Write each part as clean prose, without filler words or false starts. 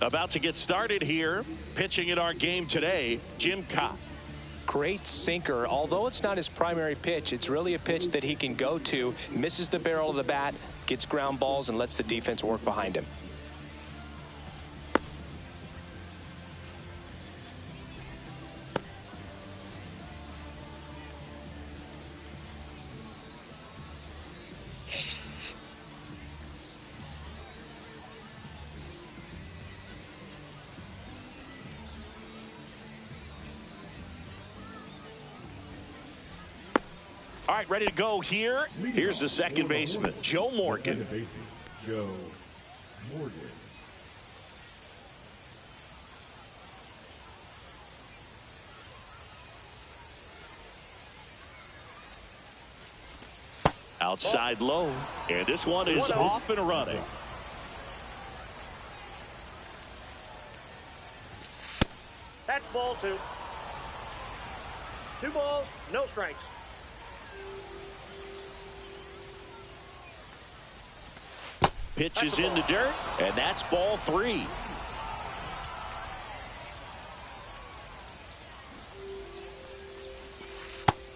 About to get started here. Pitching in our game today, Jim Cobb. Great sinker. Although it's not his primary pitch, it's really a pitch that he can go to, misses the barrel of the bat, gets ground balls, and lets the defense work behind him. All right, ready to go here. Here's the second baseman, Joe Morgan. Joe Morgan. Outside low, and this one is off and running. That's ball two. 2 balls, no strikes. Pitch is in the dirt, and that's ball 3.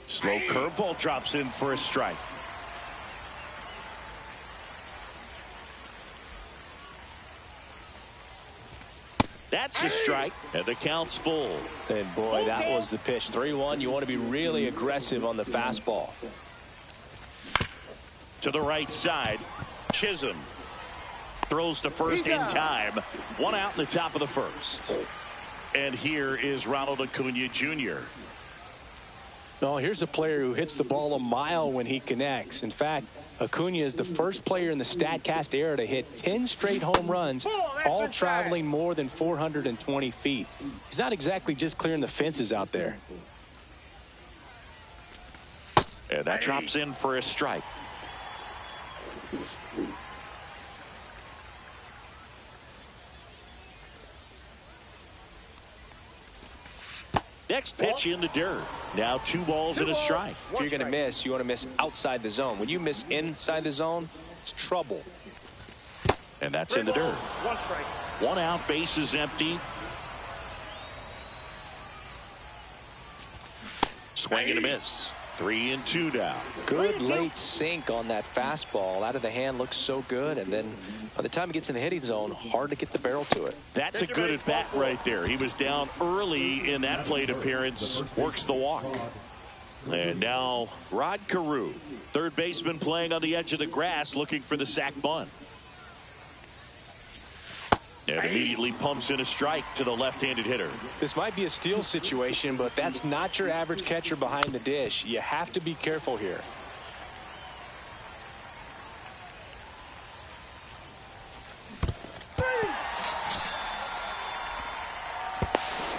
Slow curveball drops in for a strike. That's a strike, and the count's full. And boy, that was the pitch. 3-1. You want to be really aggressive on the fastball. To the right side, Chisholm throws to first in time. 1 out in the top of the first. And here is Ronald Acuna Jr. No, here's a player who hits the ball a mile when he connects. In fact, Acuna is the first player in the StatCast era to hit 10 straight home runs, all traveling more than 420 feet. He's not exactly just clearing the fences out there. And that drops in for a strike. Next pitch in the dirt. Now 2 balls and a strike. If you're going to miss, you want to miss outside the zone. When you miss inside the zone, it's trouble. And that's in the dirt. 1 strike. 1 out, base is empty. Swing and a miss. 3-2 now. Good late sink on that fastball. Out of the hand, looks so good. And then by the time it gets in the hitting zone, hard to get the barrel to it. That's a good at bat right there. He was down early in that plate appearance. Works the walk. And now Rod Carew, third baseman, playing on the edge of the grass, looking for the sac bunt. And immediately pumps in a strike to the left-handed hitter. This might be a steal situation, but that's not your average catcher behind the dish. You have to be careful here.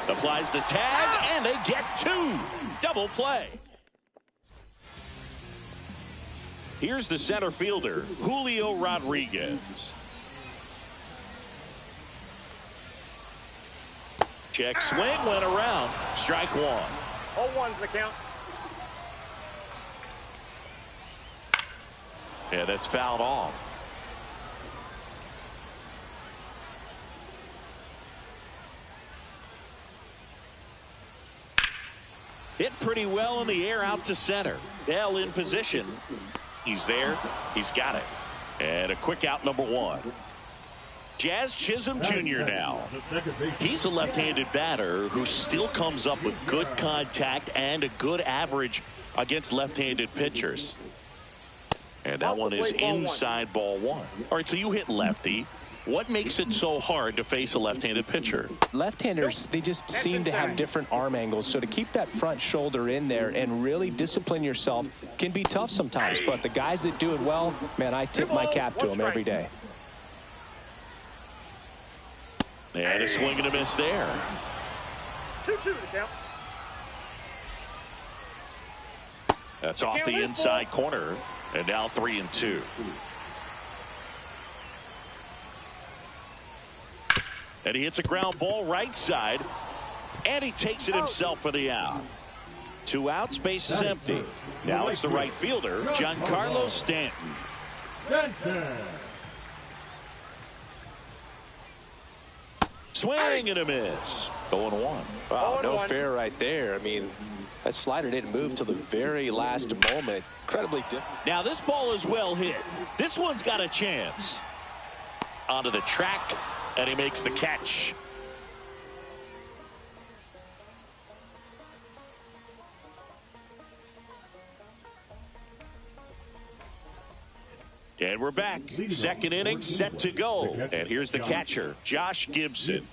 Applies the tag, and they get 2. Double play. Here's the center fielder, Julio Rodriguez. Check swing, went around. Strike 1. 0-1's the count. And that's fouled off. Hit pretty well in the air out to center. Bell in position. He's there. He's got it. And a quick out, number 1. Jazz Chisholm Jr. now. He's a left-handed batter who still comes up with good contact and a good average against left-handed pitchers. And that one is inside ball 1. All right, so you hit lefty. What makes it so hard to face a left-handed pitcher? Left-handers, they just seem to have different arm angles. So to keep that front shoulder in there and really discipline yourself can be tough sometimes. But the guys that do it well, man, I tip my cap to them every day. And a swing and a miss there. 2-2 to count. That's off the inside corner. And now 3-2. And he hits a ground ball right side. And he takes it himself for the out. 2 outs, base is empty. Now it's the right fielder, Giancarlo Stanton. Stanton. Swing and a miss. 0-1. Wow, no 0-1. fair right there. I mean, that slider didn't move till the very last moment. Incredibly different. Now this ball is well hit. This one's got a chance. Onto the track, and he makes the catch. And we're back. Second inning set to go. And here's the catcher, Josh Gibson.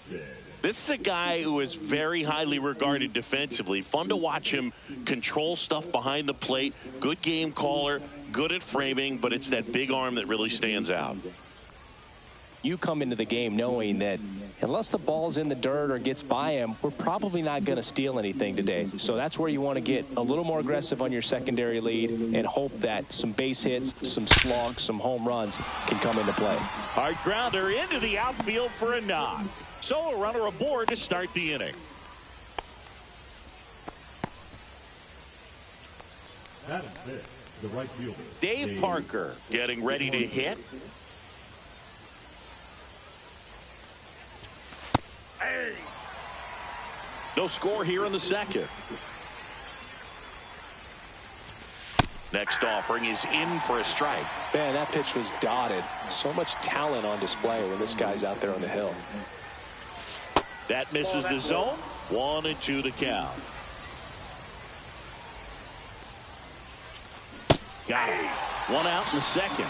This is a guy who is very highly regarded defensively. Fun to watch him control stuff behind the plate. Good game caller, good at framing, but it's that big arm that really stands out. You come into the game knowing that unless the ball's in the dirt or gets by him, we're probably not going to steal anything today. So that's where you want to get a little more aggressive on your secondary lead and hope that some base hits, some slugs, some home runs can come into play. Hard grounder into the outfield for a knock. So a runner aboard to start the inning. That is this, the right fielder. Dave Parker getting ready to hit. No score here in the second. Next offering is in for a strike. Man, that pitch was dotted. So much talent on display when this guy's out there on the hill. That misses the zone. 1-2 the count. Got him. One out in the second.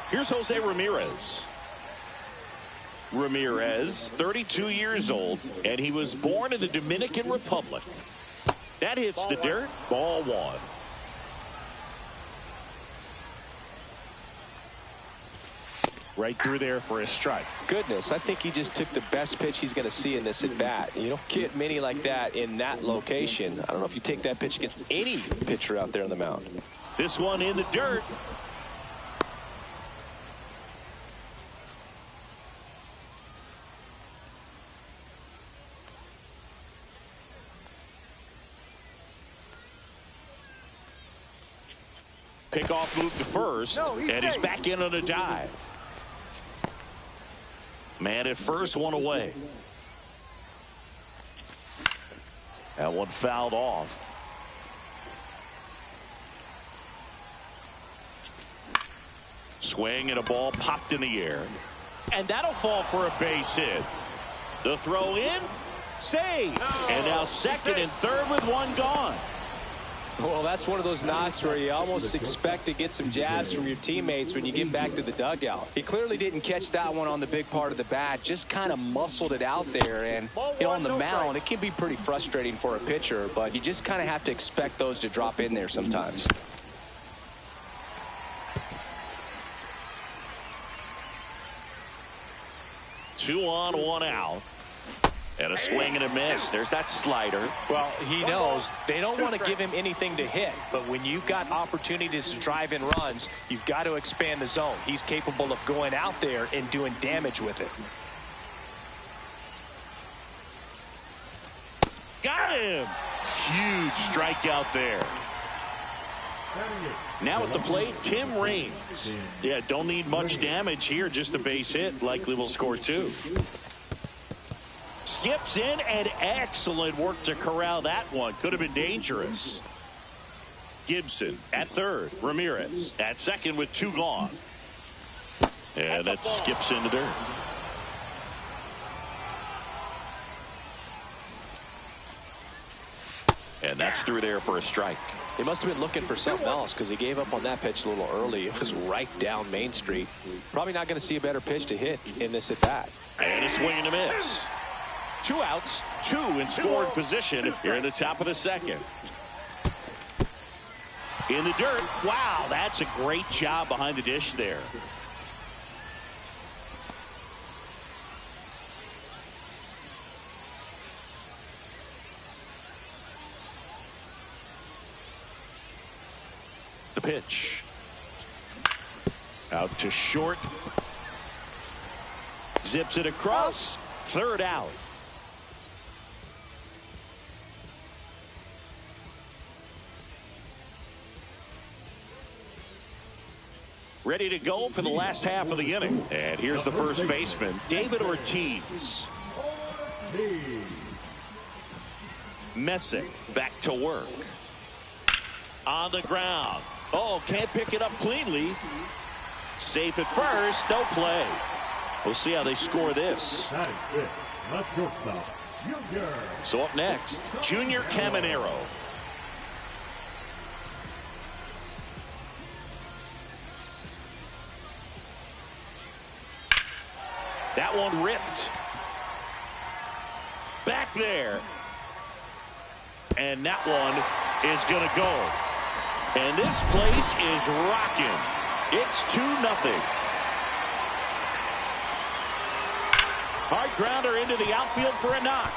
Here's Jose Ramirez. Ramirez, 32 years old, and he was born in the Dominican Republic. That hits the dirt. Ball one. Right through there for a strike. Goodness, I think he just took the best pitch he's going to see in this at bat. You don't get many like that in that location. I don't know if you take that pitch against any pitcher out there on the mound. This one in the dirt. Pickoff move to first, and he's back in on a dive. Man at first, one away. That one fouled off. Swing and a ball popped in the air. And that'll fall for a base hit. The throw in, save. And now second and third with one gone. Well, that's one of those knocks where you almost expect to get some jabs from your teammates when you get back to the dugout. He clearly didn't catch that one on the big part of the bat, just kind of muscled it out there. And you know, on the mound, it can be pretty frustrating for a pitcher, but you just kind of have to expect those to drop in there sometimes. Two on, one out. And a swing and a miss. There's that slider. Well, he knows they don't want to give him anything to hit, but when you've got opportunities to drive in runs, you've got to expand the zone. He's capable of going out there and doing damage with it. Got him. Huge strikeout there. Now at the plate, Tim Raines. Yeah, don't need much damage here, just a base hit. Likely will score two. Skips in, and excellent work to corral that one. Could have been dangerous. Gibson at third. Ramirez at second with two gone. And that skips into dirt. And that's through there for a strike. He must have been looking for something else because he gave up on that pitch a little early. It was right down Main Street. Probably not going to see a better pitch to hit in this at bat. And a swing and a miss. Two outs, two in scoring position here in the top of the second. In the dirt. Wow, that's a great job behind the dish there. The pitch. Out to short. Zips it across. Third out. ready to go for the last half of the inning. And here's the first baseman, David Ortiz. Messick back to work. On the ground. Oh, can't pick it up cleanly. Safe at first, no play. We'll see how they score this. So up next, Junior Caminero. That one ripped. Back there. And that one is going to go. And this place is rocking. It's 2-0. Hard grounder into the outfield for a knock.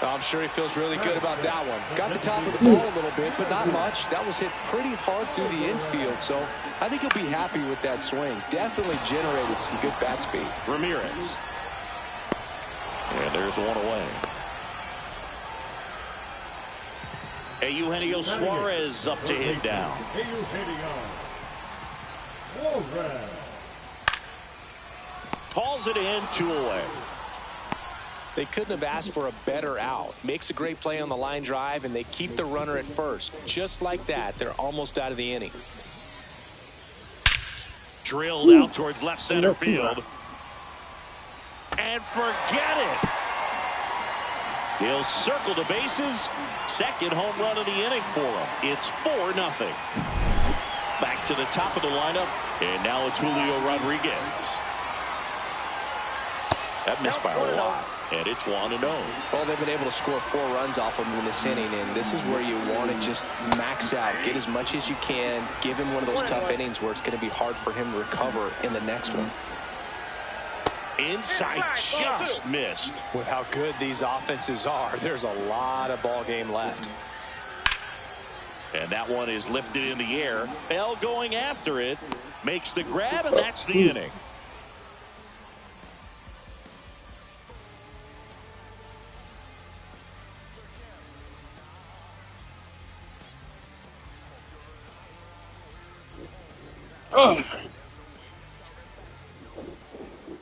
I'm sure he feels really good about that one. Got the top of the ball a little bit, but not much. That was hit pretty hard through the infield, so I think he'll be happy with that swing. Definitely generated some good bat speed. Ramirez. And there's one away. Eugenio Suarez up to hit down. Calls it in, 2 away. They couldn't have asked for a better out. Makes a great play on the line drive, and they keep the runner at first. Just like that, they're almost out of the inning. Drilled out towards left center field. And forget it. He'll circle the bases. Second home run of the inning for him. It's 4-0. Back to the top of the lineup. And now it's Julio Rodriguez. That missed by a lot. And it's 1-0. Well, they've been able to score 4 runs off of him in this inning, and this is where you want to just max out, get as much as you can, give him one of those tough innings where it's going to be hard for him to recover in the next one. Inside just missed. With how good these offenses are, there's a lot of ball game left. And that one is lifted in the air. Bell going after it. Makes the grab, and that's the inning.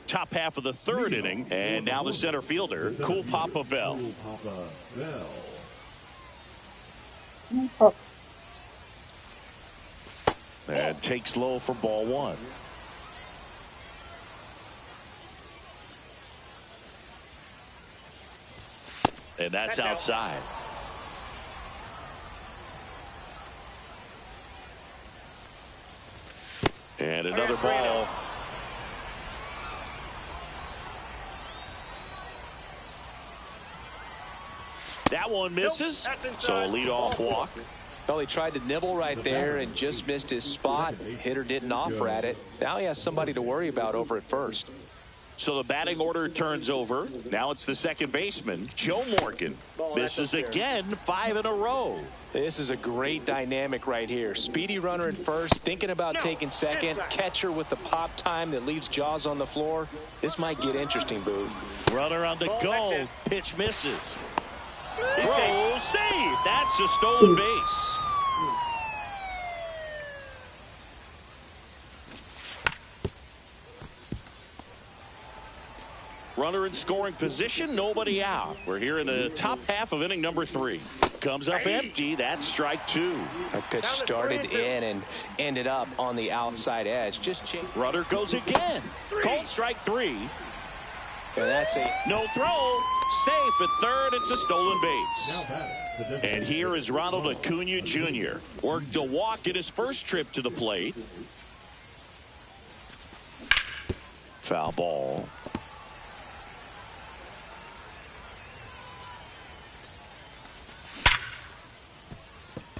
Top half of the third inning, and now the center fielder, Cool Papa Bell. And takes low for ball 1. And that's outside. And another ball. That one misses, so a leadoff walk. Well, he tried to nibble right there and just missed his spot. Hitter didn't offer at it. Now he has somebody to worry about over at first. So the batting order turns over. Now it's the second baseman, Joe Morgan. Misses again, 5 in a row. This is a great dynamic right here. Speedy runner at first, thinking about taking second. Catcher with the pop time that leaves Jaws on the floor. This might get interesting, Boo. Runner on the go. Pitch misses. Throw save. That's a stolen base. Runner in scoring position, nobody out. We're here in the top half of inning number 3. Comes up empty. That's strike 2. That pitch started in and ended up on the outside edge. Just change. Runner goes again. Called strike 3. And that's a no throw. Safe at third. It's a stolen base. And here is Ronald Acuna Jr. Worked a walk in his first trip to the plate. Foul ball.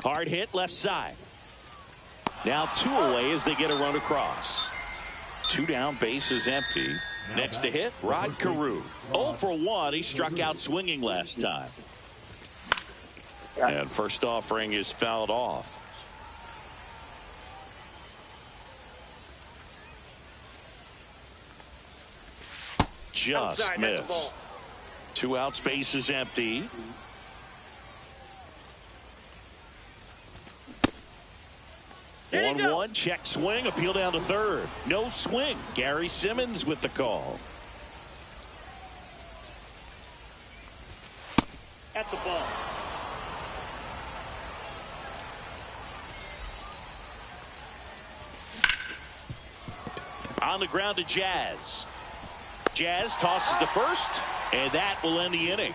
Hard hit left side. Now 2 away as they get a run across. 2 down, base is empty. Next to hit, Rod Carew. 0 for 1. He struck out swinging last time. And first offering is fouled off. Just missed. 2 outs, base is empty. Here you go. 1-1, check swing, appeal down to third. No swing. Gary Simmons with the call. That's a ball. On the ground to Jazz. Jazz tosses to first, and that will end the inning.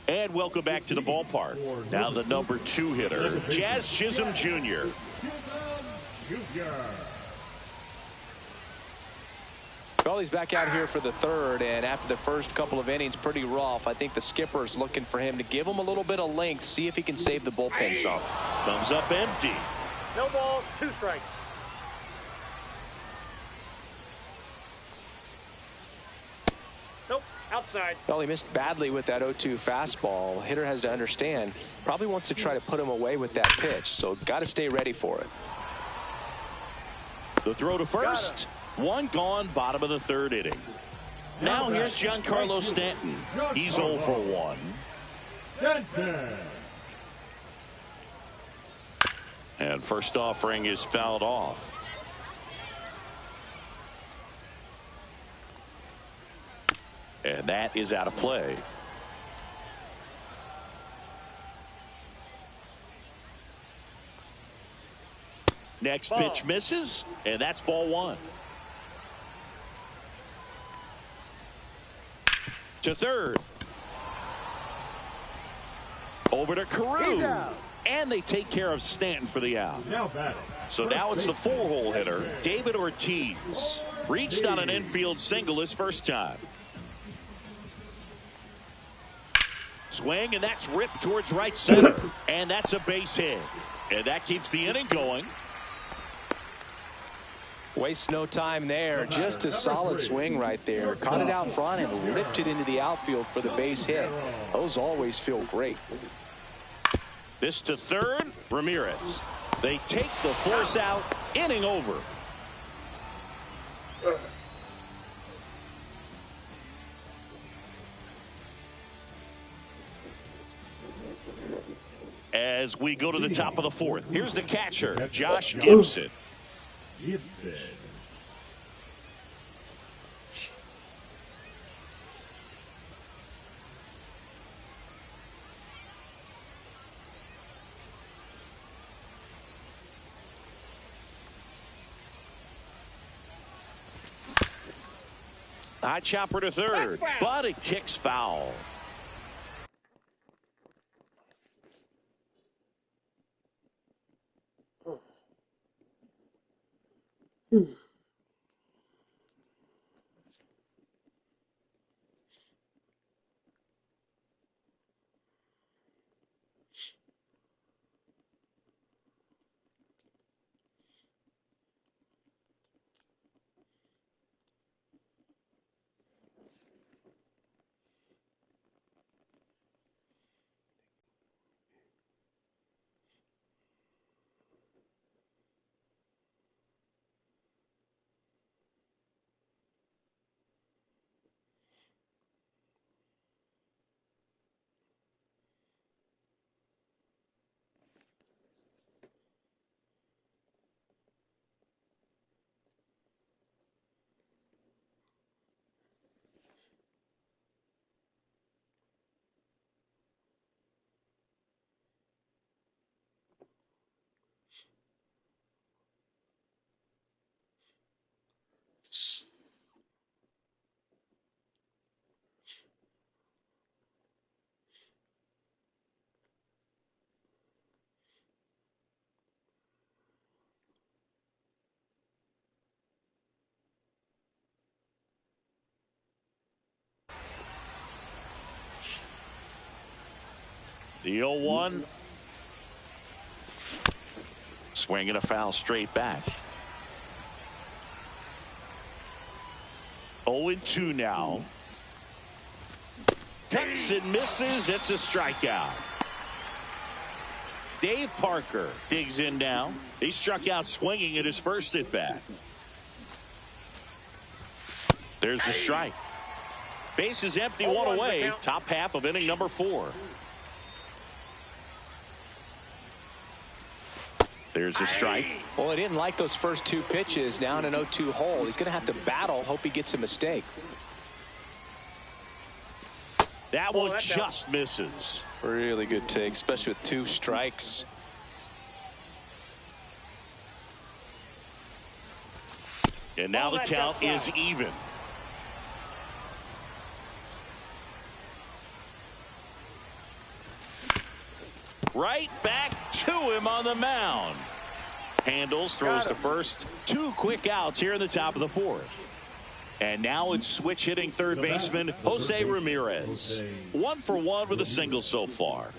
And welcome back to the ballpark. Now the number 2 hitter, Jazz Chisholm Jr. Well, he's back out here for the third, and after the first couple of innings, pretty rough. I think the skipper is looking for him to give him a little bit of length, see if he can save the bullpen some. Thumbs up empty. No balls, 2 strikes. Nope, outside. Well, he missed badly with that 0-2 fastball. Hitter has to understand, probably wants to try to put him away with that pitch, so got to stay ready for it. The throw to first. 1 gone, bottom of the third inning. Now here's Giancarlo Stanton. He's 0 for 1. And first offering is fouled off. And that is out of play. Next pitch misses, and that's ball 1. To third. Over to Carew. And they take care of Stanton for the out. So now it's the 4-hole hitter, David Ortiz. Reached on an infield single his first time. Swing, and that's ripped towards right center. And that's a base hit. And that keeps the inning going. Wastes no time there. Just a solid swing right there. Caught it out front and ripped it into the outfield for the base hit. Those always feel great. This to third, Ramirez. They take the force out, inning over. As we go to the top of the 4th, here's the catcher, Josh Gibson. High chopper to third, but it kicks foul. The 0-1. Swinging a foul straight back. 0-2 now. Cuts and misses. It's a strikeout. Dave Parker digs in now. He struck out swinging at his first at bat. There's the strike. Base is empty, Oh, one one's away. the count. Top half of inning number 4. There's a strike. Well, he didn't like those first 2 pitches down an 0-2 hole. He's going to have to battle, hope he gets a mistake. That one just misses. Really good take, especially with 2 strikes. And now the count is even. Right back to him on the mound. Handles, throws to first. 2 quick outs here in the top of the 4th. And now it's switch hitting third baseman Jose Ramirez. 1 for 1 with a single so far.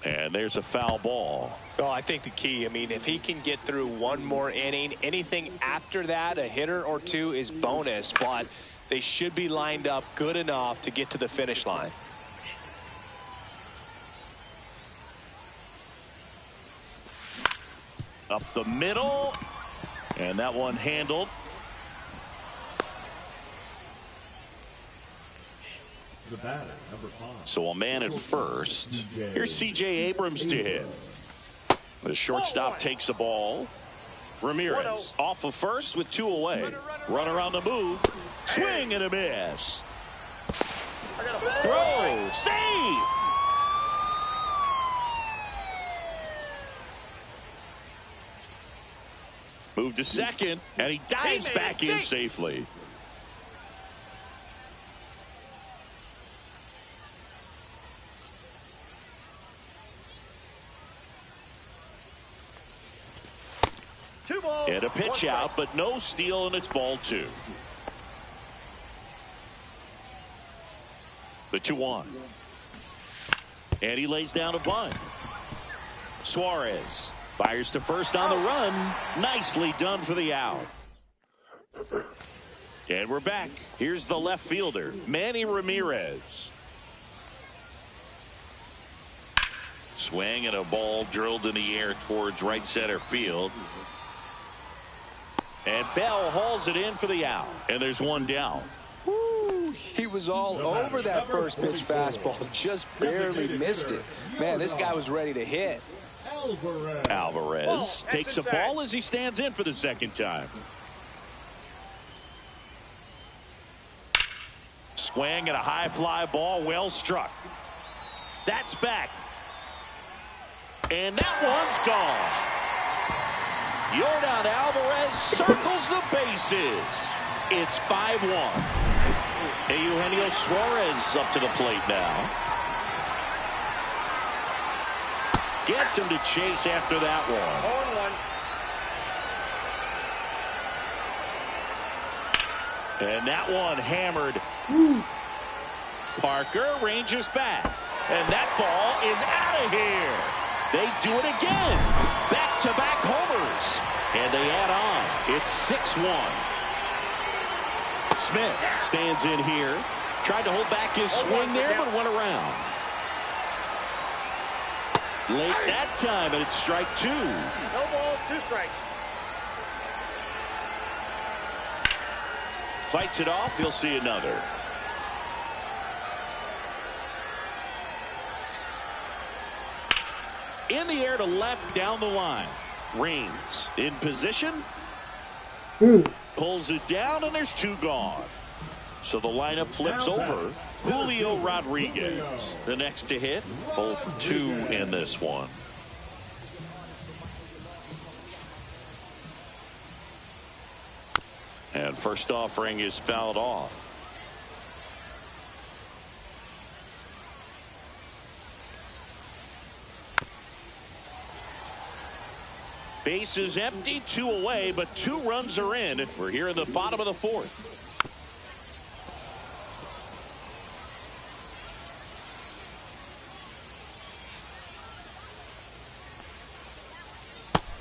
And there's a foul ball. Oh, I think the key, I mean, if he can get through 1 more inning, anything after that, a hitter or 2 is bonus, but they should be lined up good enough to get to the finish line. Up the middle. And that one handled. The batter, number 5. So a man at first. Here's C.J. Abrams to hit. The shortstop takes the ball. Ramirez off of first with 2 away. Runner on the move. Swing and a miss. Throw. Save. Move to second, and he dives back in safely. And a pitch out, but no steal, and it's ball 2. The 2-1. And he lays down a bunt. Suarez fires to first on the run. Nicely done for the out. And we're back. Here's the left fielder, Manny Ramirez. Swing and a ball drilled in the air towards right center field. And Bell hauls it in for the out. And there's 1 down. Woo, he was all over that first pitch fastball. Just barely missed it. Man, this guy was ready to hit. Alvarez takes a ball as he stands in for the second time. Swing and a high fly ball, well struck. That's back. And that one's gone. Yordan Alvarez circles the bases. It's 5-1. Eugenio Suarez up to the plate now. Gets him to chase after that one. 0-1. And that one hammered. Parker ranges back. And that ball is out of here. They do it again. Back-to-back homers. And they add on. It's 6-1. Smith stands in here. Tried to hold back his swing there, but went around. Late that time, and it's strike 2. No balls, 2 strikes. Fights it off. He'll see another. In the air to left down the line. Reigns in position. Pulls it down, and there's 2 gone. So the lineup flips over. Julio Rodriguez, the next to hit. 0 for 2 in this one. And first offering is fouled off. Base is empty, 2 away, but 2 runs are in. We're here in the bottom of the 4th.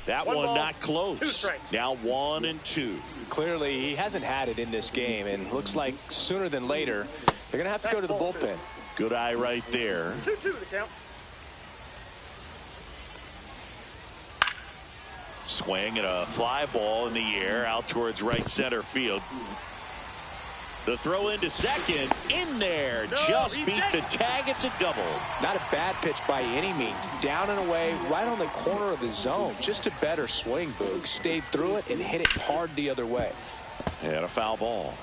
That one not close. Now 1-2. Clearly, he hasn't had it in this game, and looks like sooner than later, they're going to have to go to the bullpen. Good eye right there. 2-2 the count. Swing and a fly ball in the air out towards right center field. The throw into second. In there. No, Just he's beat the tag. It's a double. Not a bad pitch by any means. Down and away, right on the corner of the zone. Just a better swing, Boog. Stayed through it and hit it hard the other way. And a foul ball.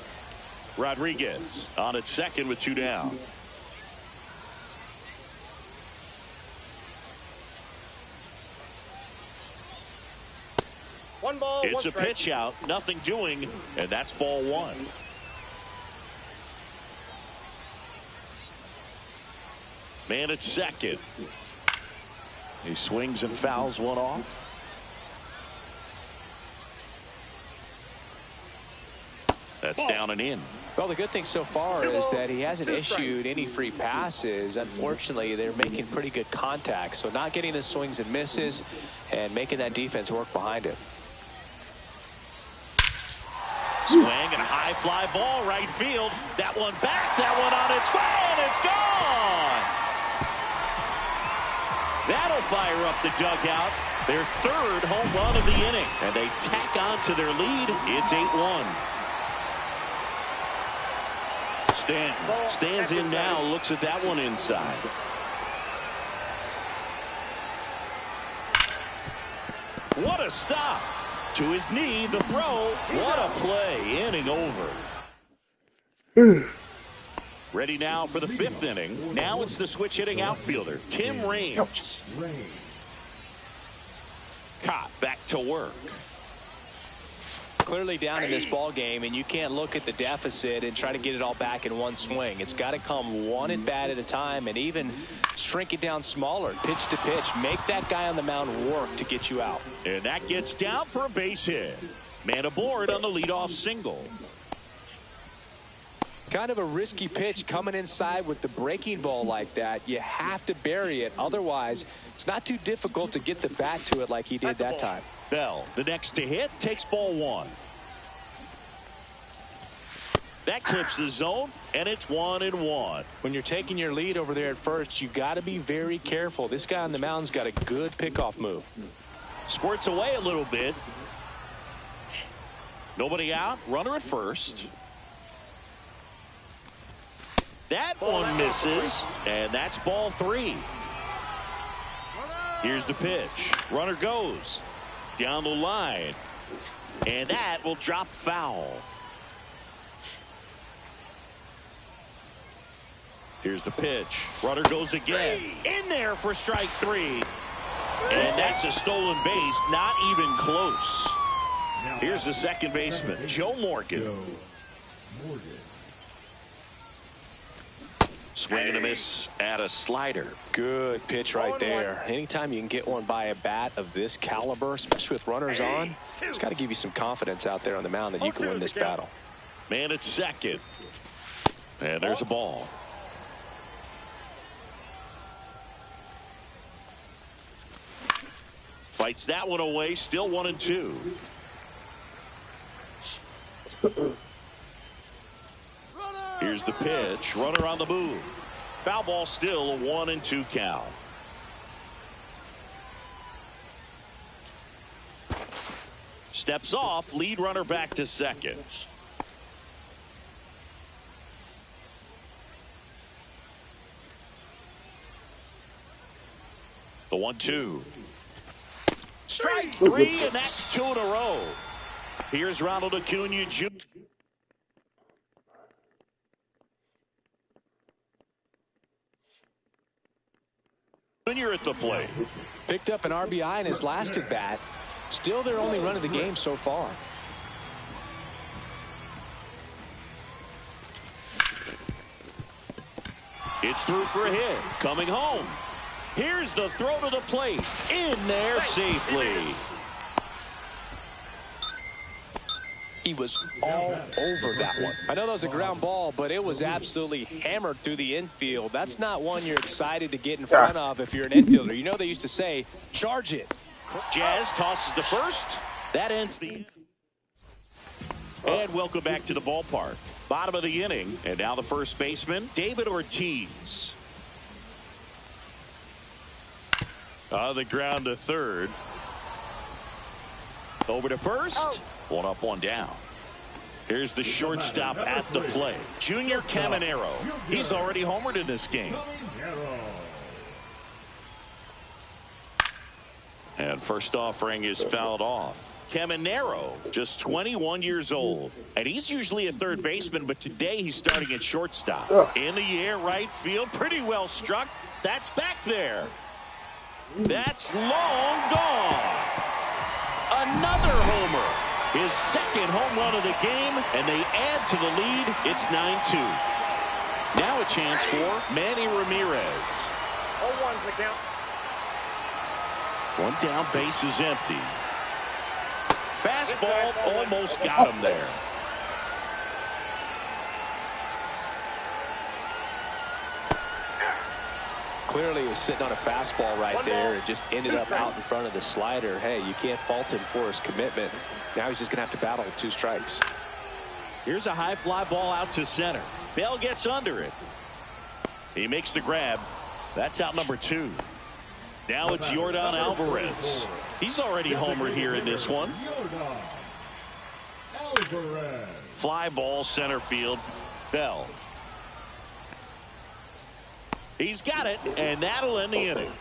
Rodriguez on at second with 2 down. One ball, It's one a strike. pitch out. Nothing doing. And that's ball 1. Man at second. He swings and fouls one off. That's down and in. Well, the good thing so far is that he hasn't issued any free passes. Unfortunately, they're making pretty good contact. So not getting the swings and misses and making that defense work behind him. Swing and a high fly ball right field. That one back. That one on its way, and it's gone. That'll fire up the dugout. Their 3rd home run of the inning. And they tack on to their lead. It's 8-1. Stanton stands in now, looks at that one inside. What a stop. To his knee, the throw. What a play. Inning over. Ready now for the 5th inning. Now it's the switch hitting outfielder, Tim Raines. Caught back to work. Clearly down in this ball game, and you can't look at the deficit and try to get it all back in one swing. It's got to come one at bat at a time, and even shrink it down smaller, pitch to pitch. Make that guy on the mound work to get you out. And that gets down for a base hit. Man aboard on the leadoff single. Kind of a risky pitch coming inside with the breaking ball like that. You have to bury it. Otherwise, it's not too difficult to get the bat to it like he did that time. Bell, the next to hit, takes ball 1. That clips the zone, and it's 1-1. When you're taking your lead over there at first, you got to be very careful. This guy on the mound's got a good pickoff move. Squirts away a little bit. Nobody out. Runner at first. That one misses, and that's ball 3. Here's the pitch. Runner goes down the line, and that will drop foul. Here's the pitch. Runner goes again. In there for strike 3. And that's a stolen base. Not even close. Here's the second baseman, Joe Morgan. Swing and a miss at a slider. Good pitch right there. Anytime you can get one by a bat of this caliber, especially with runners on, it's got to give you some confidence out there on the mound that you can win this battle. Man at second. And there's a ball. Fights that one away. Still 1-2. Here's the pitch. Runner on the move. Foul ball, still a 1-2 count. Steps off. Lead runner back to second. The 1-2. Strike 3, and that's 2 in a row. Here's Ronald Acuna Jr. At the plate. Picked up an RBI in his last at bat. Still their only run of the game so far. It's through for a hit. Coming home. Here's the throw to the plate. In there safely. He was all over that one. I know that was a ground ball, but it was absolutely hammered through the infield. That's not one you're excited to get in front of if you're an infielder. You know they used to say, charge it. Jazz tosses to first. That ends the inning. And welcome back to the ballpark. Bottom of the inning. And now the first baseman, David Ortiz. On the ground to third. Over to first. 1 up, 1 down. Here's the shortstop at the plate, Junior Caminero. He's already homered in this game. And first offering is fouled off. Caminero, just 21 years old. And he's usually a third baseman, but today he's starting at shortstop. In the air, right field, pretty well struck. That's back there. That's long gone. Another homer. His second home run of the game, and they add to the lead. It's 9-2. Now a chance for Manny Ramirez. 0-1's the count. One down, base is empty. Fastball almost got him there. Clearly he was sitting on a fastball right there and just ended up out in front of the slider. Hey, you can't fault him for his commitment. Now he's just going to have to battle with 2 strikes. Here's a high fly ball out to center. Bell gets under it. He makes the grab. That's out number 2. Now it's Yordan Alvarez. He's already homered here in this one. Fly ball center field. Bell. He's got it, and that'll end the inning.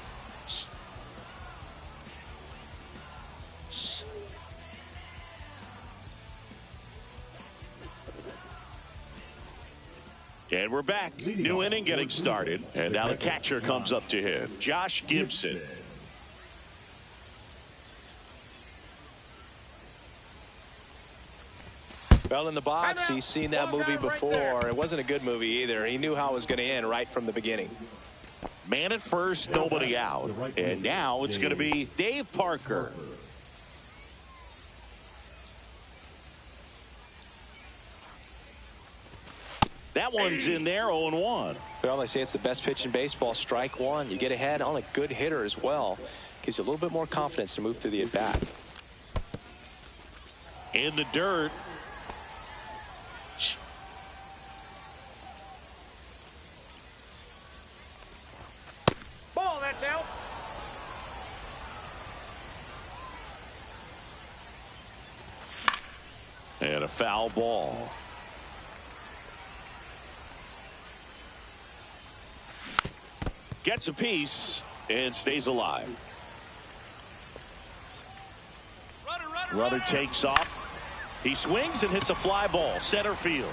And we're back. New inning getting started. And now the catcher comes up to him, Josh Gibson. Well, in the box, he's seen that movie before. It wasn't a good movie either. He knew how it was going to end right from the beginning. Man at first, nobody out. And now it's going to be Dave Parker. That one's in there, 0-1. Well, they say it's the best pitch in baseball, strike one. You get ahead on a good hitter as well. Gives you a little bit more confidence to move through the at-bat. In the dirt. Ball, that's out. And a foul ball. Gets a piece and stays alive. Runner takes off. He swings and hits a fly ball center field.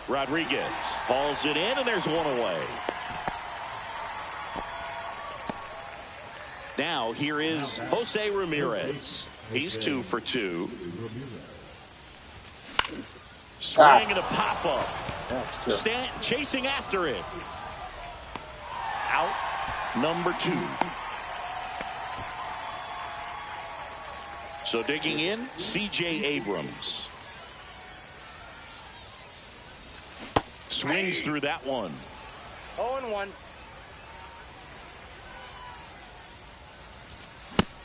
Rodriguez hauls it in, and there's one away. Now here is Jose Ramirez. He's 2 for 2. Swing and a pop up. Chasing after it. Out number 2. So digging in, C.J. Abrams. Swings through that one. 0-1.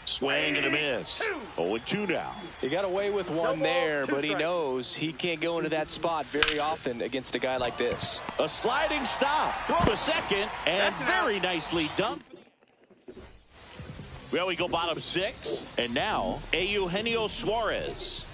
Swing and a miss. 0-2 now. He got away with one there, but he knows he can't go into that spot very often against a guy like this. A sliding stop. Throw to second, and very nicely done. Well, we go bottom 6, and now Eugenio Suarez.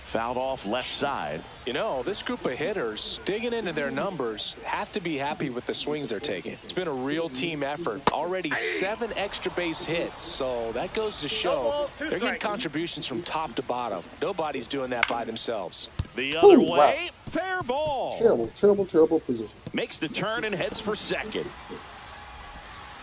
Fouled off left side. You know, this group of hitters, digging into their numbers, have to be happy with the swings they're taking. It's been a real team effort. Already 7 extra base hits, so that goes to show they're getting contributions from top to bottom. Nobody's doing that by themselves. The other way, fair ball. Terrible position. Makes the turn and heads for second.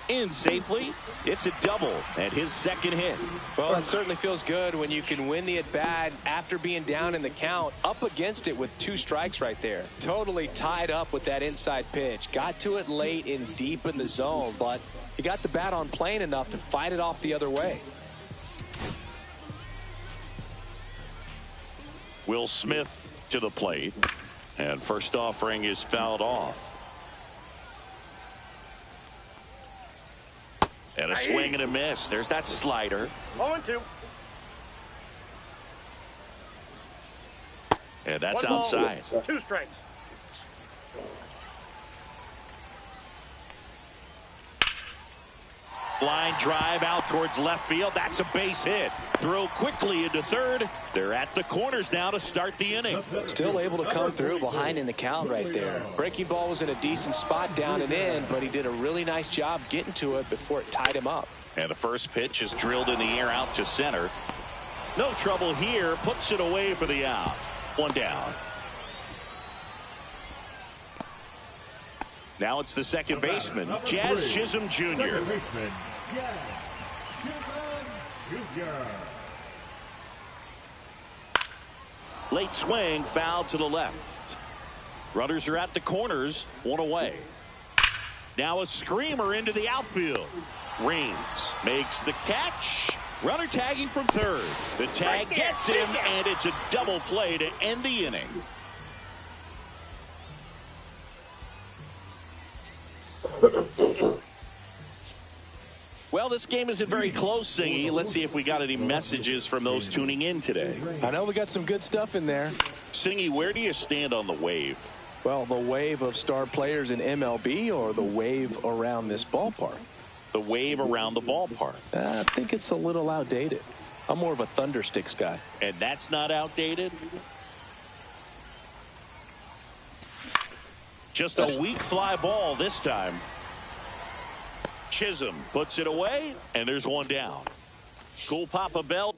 In safely. It's a double and his second hit. Well, it certainly feels good when you can win the at-bat after being down in the count, up against it with 2 strikes right there. Totally tied up with that inside pitch. Got to it late and deep in the zone, but he got the bat on plane enough to fight it off the other way. Will Smith to the plate, and first offering is fouled off. And a swing and a miss. There's that slider. 0-2. And that's outside. 2 strikes. Line drive out towards left field. That's a base hit. Throw quickly into third. They're at the corners now to start the inning. Still able to come through behind in the count right there. Breaking ball was in a decent spot down and in, but he did a really nice job getting to it before it tied him up. And the first pitch is drilled in the air out to center. No trouble here. Puts it away for the out. One down. Now it's the second baseman, Jazz Chisholm Jr. Late swing, foul to the left. Runners are at the corners, one away. Now a screamer into the outfield. Raines makes the catch. Runner tagging from third. The tag gets him, and it's a double play to end the inning. Well, this game isn't very close, Singy. Let's see if we got any messages from those tuning in today. I know we got some good stuff in there. Singy, where do you stand on the wave? Well, the wave of star players in MLB or the wave around this ballpark? The wave around the ballpark. I think it's a little outdated. I'm more of a Thundersticks guy. And that's not outdated? Just a weak fly ball this time. Chisholm puts it away, and there's one down. Cool Papa Bell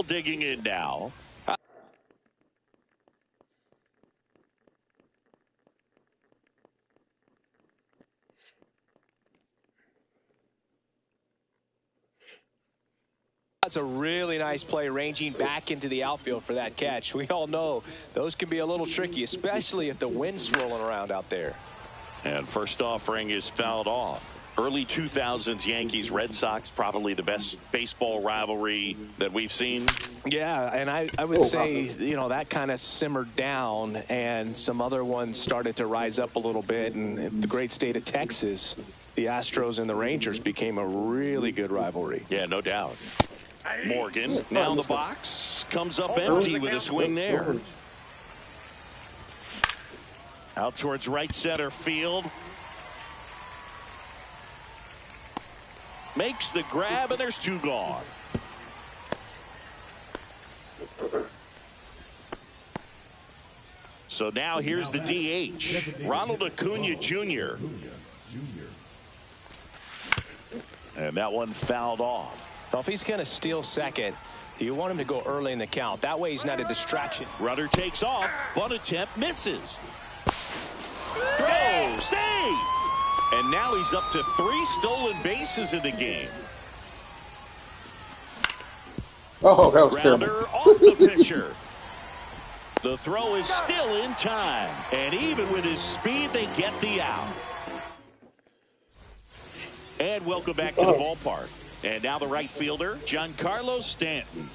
digging in now. That's a really nice play, ranging back into the outfield for that catch. We all know those can be a little tricky, especially if the wind's swirling around out there. And first offering is fouled off. Early 2000s Yankees Red Sox, probably the best baseball rivalry that we've seen. Yeah, and I would say, you know, that kind of simmered down and some other ones started to rise up a little bit. And the great state of Texas, the Astros and the Rangers became a really good rivalry. Yeah, no doubt. Morgan now in the box, comes up empty with a swing there. Out towards right center field. Makes the grab, and there's two gone. So now here's the DH, Ronald Acuna Jr. And that one fouled off. Well, if he's going to steal second, you want him to go early in the count. That way he's not a distraction. Runner takes off. Bunt attempt misses. Throw, save! And now he's up to 3 stolen bases in the game. Oh, that was Grounder terrible. off the pitcher. The throw is still in time. And even with his speed, they get the out. And welcome back to the ballpark. And now the right fielder, Giancarlo Stanton.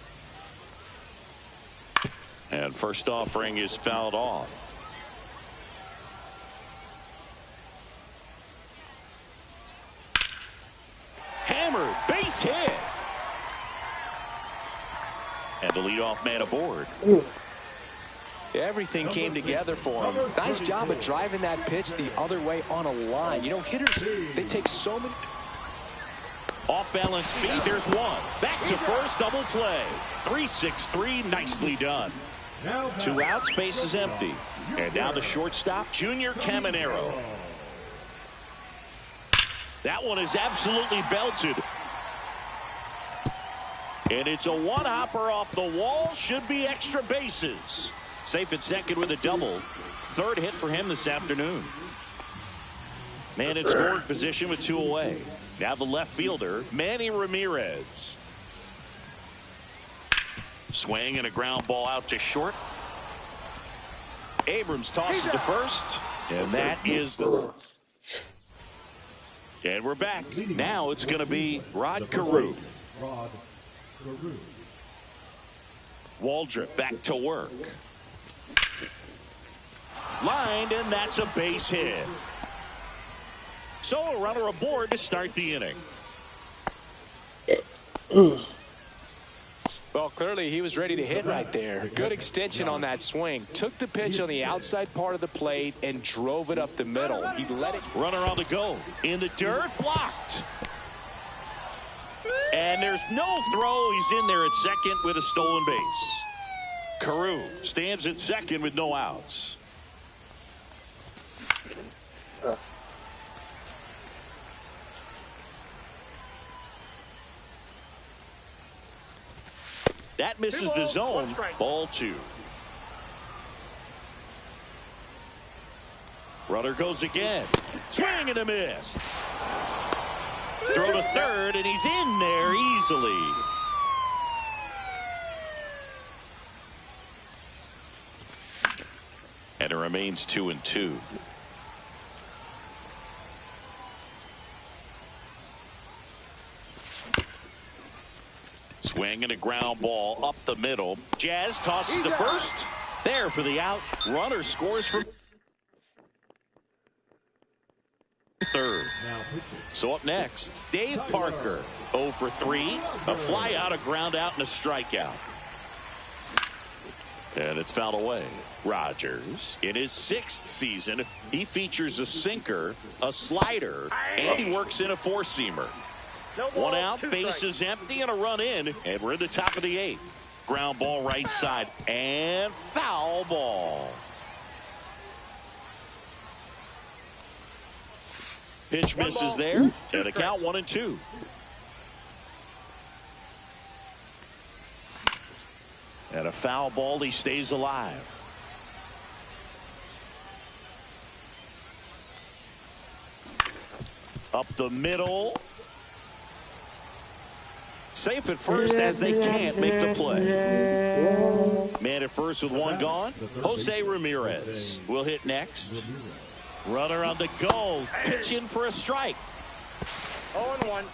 And first offering is fouled off. Hammered, base hit. And the leadoff man aboard. Everything came together for him. Nice job of driving that pitch the other way on a line. You know, hitters, they take so many. Off balance feed, there's one. Back to first, double play. 3-6-3, nicely done. 2 outs, base is empty. And now the shortstop, Junior Caminero. That one is absolutely belted. And it's a one-hopper off the wall. Should be extra bases. Safe at second with a double. Third hit for him this afternoon. Man in scoring position with 2 away. Now the left fielder, Manny Ramirez. Swing and a ground ball out to short. Abrams tosses to first. And that is the... And we're back. Now it's going to be Rod Carew. Waldrop back to work. Lined, and that's a base hit. So a runner aboard to start the inning. Well, clearly he was ready to hit right there. Good extension on that swing. Took the pitch on the outside part of the plate and drove it up the middle. He let it. Runner on the go. In the dirt, blocked. And there's no throw. He's in there at second with a stolen base. Carew stands at second with no outs. That misses the zone. Ball 2. Runner goes again. Swing and a miss. Throw to third, and he's in there easily. And it remains 2-2. Swing and a ground ball up the middle. Jazz tosses to first. There for the out. Runner scores from third. So up next, Dave Parker. 0 for 3. A fly out, a ground out, and a strikeout. And it's fouled away. Rogers, in his 6th season, he features a sinker, a slider, and he works in a 4-seamer. One out, bases empty, and a run in, and we're in the top of the 8th. Ground ball right side, and foul ball. Pitch misses there, and the count 1-2. And a foul ball, he stays alive. Up the middle. Safe at first as they can't make the play. Man at first with one gone. Jose Ramirez will hit next. Runner on the go. Pitch in for a strike. 0-1.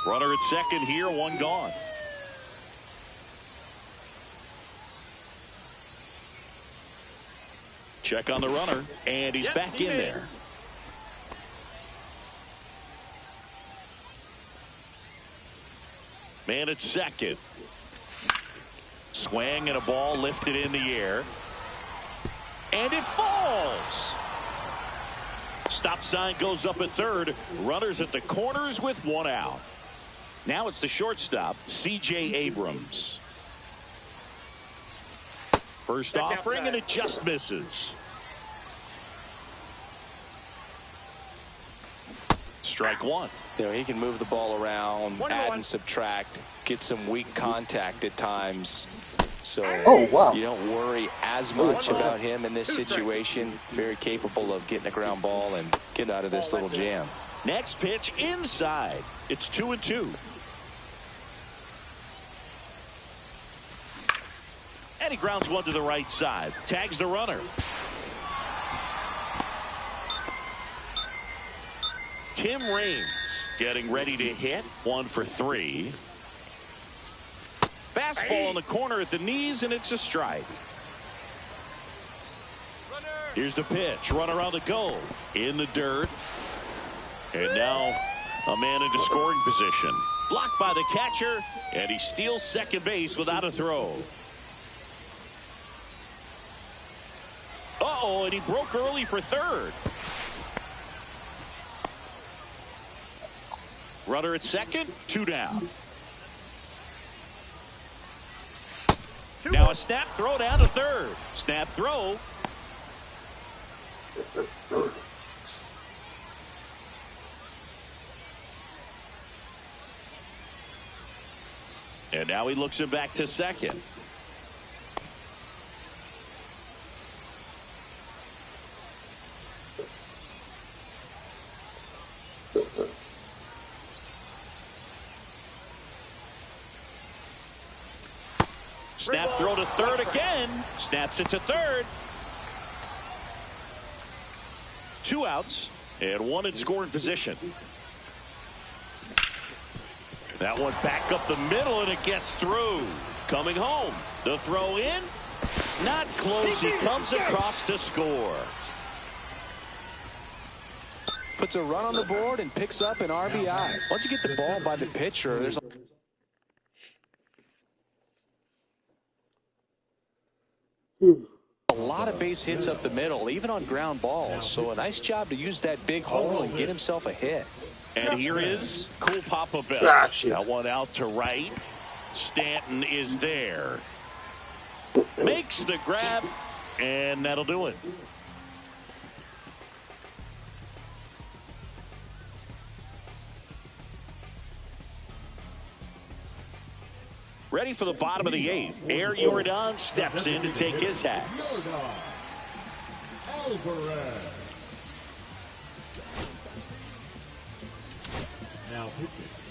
Runner at second here, one gone. Check on the runner, and he's back in there. Man at second. Swing and a ball lifted in the air. And it falls. Stop sign goes up at third. Runners at the corners with one out. Now it's the shortstop, C.J. Abrams. First offering, and it just misses. Strike one. You know, he can move the ball around, add and subtract, get some weak contact at times. So you don't worry as much about him in this situation. Very capable of getting a ground ball and getting out of this little jam. Next pitch inside. It's 2-2. And he grounds one to the right side. Tags the runner. Tim Raines getting ready to hit. 1 for 3. Fastball in the corner at the knees, and it's a strike. Here's the pitch. Runner on the go. In the dirt. And now a man into scoring position. Blocked by the catcher, and he steals second base without a throw. Uh-oh, and he broke early for third. Runner at second, 2 down. Now a snap throw down to third. Snap throw. And now he looks it back to second. Snap throw to third again. Snaps it to third. 2 outs and 1 in scoring position. That one back up the middle, and it gets through. Coming home. The throw in. Not close. He comes across to score. puts a run on the board and picks up an RBI. Once you get the ball by the pitcher, there's a lot of base hits up the middle, even on ground balls. So a nice job to use that big hole and get himself a hit. And here is Cool Papa Bell. That one out to right. Stanton is there. Makes the grab, and that'll do it. Ready for the bottom of the eighth. Air Jordan steps in to take his hacks.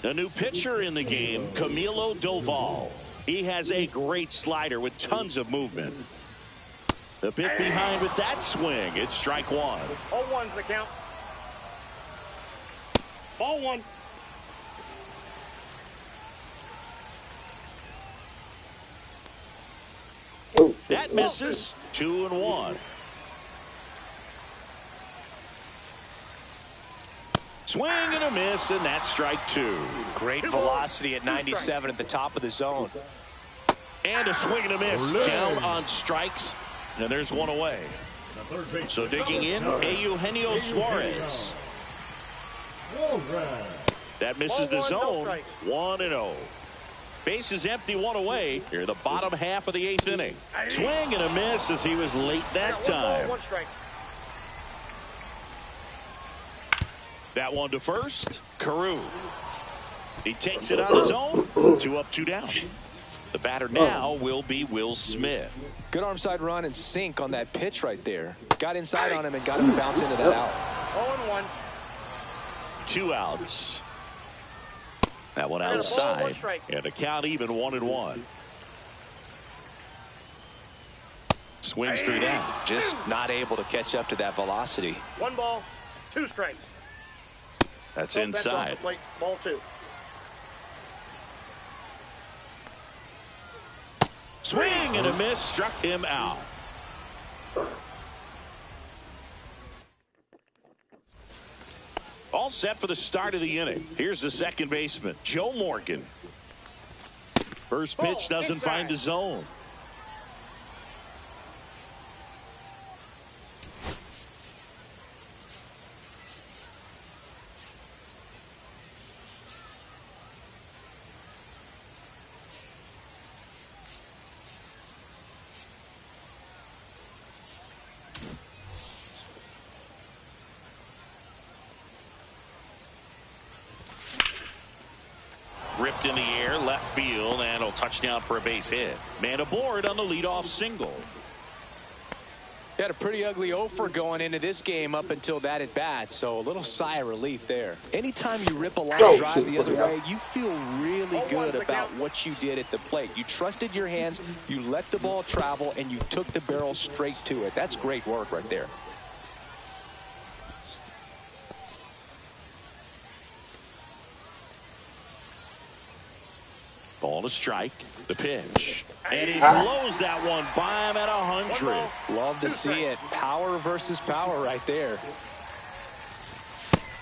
A new pitcher in the game, Camilo Doval. He has a great slider with tons of movement. The bit behind with that swing. It's strike one. 0-1's the count. Ball one. That misses. 2-1. Swing and a miss, and that's strike two. Great velocity at 97 at the top of the zone. And a swing and a miss. Down on strikes, and there's one away. So digging in, Eugenio Suarez. That misses the zone. 1-0. Base is empty, one away. Here, the bottom half of the eighth inning. Swing and a miss as he was late that time. That one to first. Carew. He takes it on his own. 2 up, 2 down. The batter now will be Will Smith. Good arm side run and sink on that pitch right there. Got inside on him and got him to bounce into that out. 0-1. 2 outs. That one outside. And a count even 1-1. Swings through that. Just not able to catch up to that velocity. 1 ball, 2 strikes. That's inside. Ball 2. Swing and a miss. Struck him out. All set for the start of the inning. Here's the second baseman, Joe Morgan. First pitch doesn't find the zone. Ripped in the air, left field, and a touchdown for a base hit. Man aboard on the leadoff single. He had a pretty ugly 0-for going into this game up until that at bat, so a little sigh of relief there. Anytime you rip a line drive the other way, you feel really good about what you did at the plate. You trusted your hands, you let the ball travel, and you took the barrel straight to it. That's great work right there. Ball to strike. The pitch. And he blows that one by him at 100. Love to see it. Power versus power right there.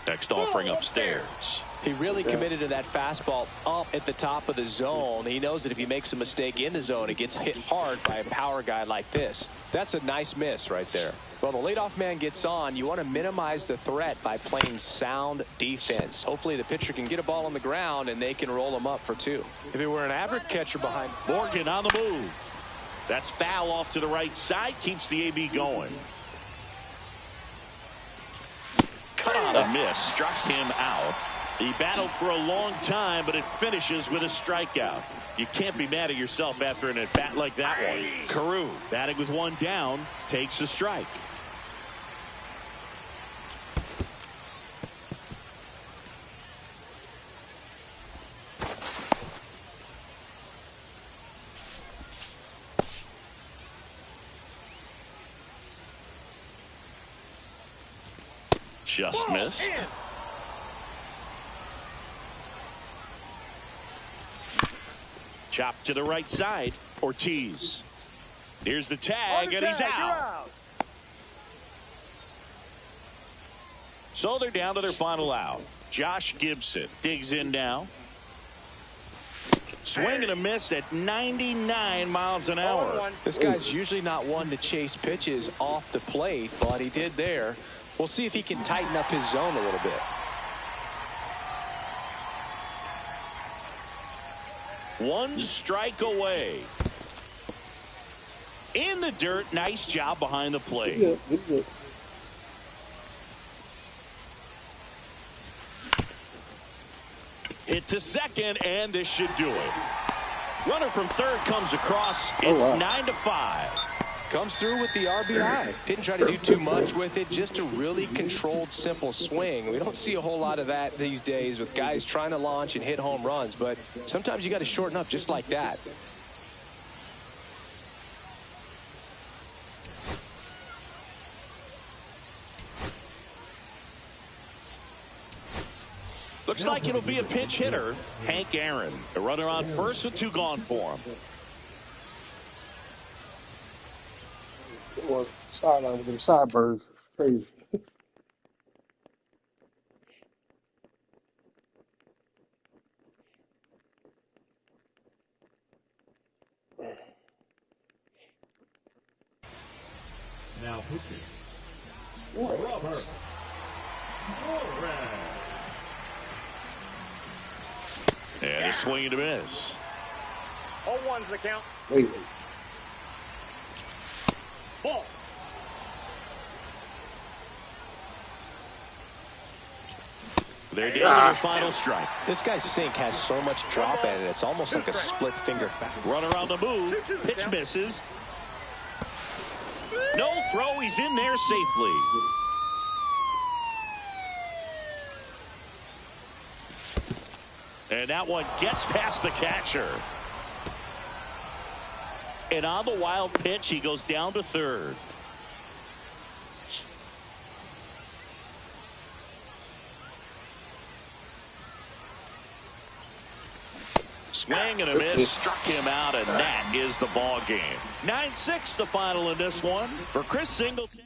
Next offering upstairs. He really committed to that fastball up at the top of the zone. He knows that if he makes a mistake in the zone, it gets hit hard by a power guy like this. That's a nice miss right there. Well, the leadoff man gets on. You want to minimize the threat by playing sound defense. Hopefully the pitcher can get a ball on the ground and they can roll him up for 2. If it were an average catcher behind Morgan on the move. That's foul off to the right side. Keeps the AB going. Cut on a miss. Struck him out. He battled for a long time, but it finishes with a strikeout. You can't be mad at yourself after an at-bat like that one. Carew, batting with 1 down, takes a strike. Just missed. Chop to the right side. Ortiz. Here's the tag, and he's out. So they're down to their final out. Josh Gibson digs in now. Swing and a miss at 99 miles an hour. This guy's usually not one to chase pitches off the plate, but he did there. We'll see if he can tighten up his zone a little bit. One strike away. In the dirt. Nice job behind the plate. Yeah. Hit to second, and this should do it. Runner from third comes across. It's 9-5. Comes through with the RBI. Didn't try to do too much with it. Just a really controlled, simple swing. We don't see a whole lot of that these days with guys trying to launch and hit home runs. But sometimes you got to shorten up just like that. Looks like it'll be a pinch hitter, Hank Aaron. A runner on first with 2 gone for him. Well, sideline with them sideburns. Crazy. Now pitching. Robert. And a swing and a miss. 0-1's the count. Wait. Ball. They're down to their final strike. This guy's sink has so much drop in it. It's almost like a split finger foul. Runner on the move. Pitch misses. No throw. He's in there safely. And that one gets past the catcher. And on the wild pitch, he goes down to third. Swing and a miss, struck him out, and that is the ball game. 9-6 the final in this one. For Chris Singleton.